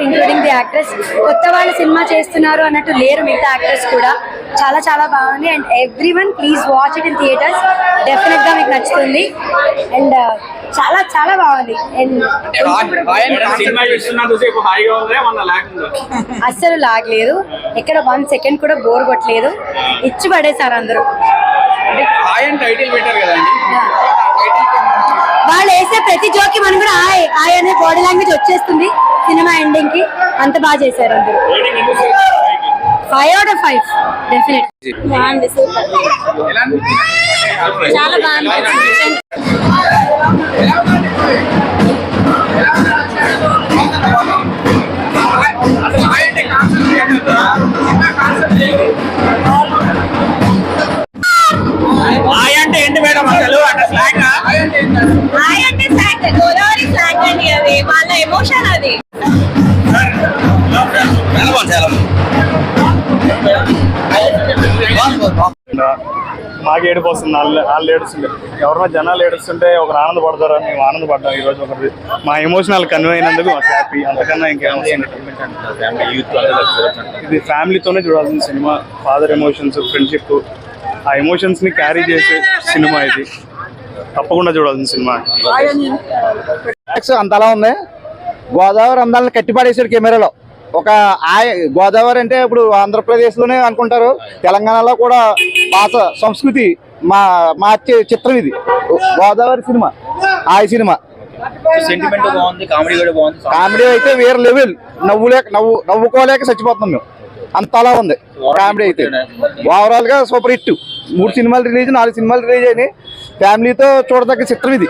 Including the actress. కొత్త వాళ్ళ cinema చేస్తున్నారు అన్నట్టు లేరు మిగతా యాక్టర్స్ కూడా. చాలా చాలా బాగుంది. And everyone please watch it in theatres. Definite గా మీకు నచ్చుతుంది. అండ్ చాలా చాలా బాగుంది. అండ్ అస్సలు లాగలేదు. ఎక్కడ 1 సెకండ్ కూడా బోర్ కొట్టలేదు. ఇచ్చి పడేశారు అందరూ. వాళ్ళు వేసే ప్రతి జోకి మనం కూడా ఆయ్ అనే బాడీ లాంగ్వేజ్ వచ్చేస్తుంది సినిమా ఎండింగ్ కి. అంత బాగా చేశారు అందరూ. 5 out of 5 డెఫినెట్. బాగుంది, సూపర్, చాలా బాగుంది. అంటే ఏంటి మేడం అసలు అంటే స్లాంగ్ అంటే స్లాంగ్ గోదావరి స్లాంగ్ అండి. అది వాళ్ళ ఎమోషన్. అది మాకు ఏడుపు వస్తుంది. వాళ్ళు ఏడుస్తుంటే ఎవరైనా జనాలు ఏడుస్తుంటే ఒకరు ఆనందపడతారు. మేము ఆనందపడ్డాం ఈరోజు. ఒకరి మా ఎమోషనల్ కన్వే అయినందుకు మాకు హ్యాపీ. అంతకన్నా ఇంకేమవుతుంది. ఇది ఫ్యామిలీతోనే చూడాల్సిన సినిమా. ఫాదర్ ఎమోషన్స్, ఫ్రెండ్షిప్, ఆ ఎమోషన్స్ ని క్యారీ చేసే సినిమా ఇది. తప్పకుండా చూడాల్సిన సినిమా. అంతలా ఉంది. గోదావరి అందాలను కట్టిపడేసాడు కెమెరాలో. ఒక గోదావరి అంటే ఇప్పుడు ఆంధ్రప్రదేశ్ లోనే అనుకుంటారు. తెలంగాణలో కూడా భాష సంస్కృతి మార్చే చిత్రం ఇది. గోదావరి సినిమా, ఆ సినిమా సెంటిమెంట్ బాగుంది, కామెడీ కూడా బాగుంది. కామెడీ అయితే వేరే లెవెల్. నవ్వుకోలేక చచ్చిపోతున్నాం మేము. అంతలా ఉంది కామెడీ అయితే. ఓవరాల్ గా సూపర్ హిట్. 3 సినిమాలు రిలీజ్, 4 సినిమాలు రిలీజ్ అయినాయి. ఫ్యామిలీతో చూడదగ్గ చిత్రం ఇది.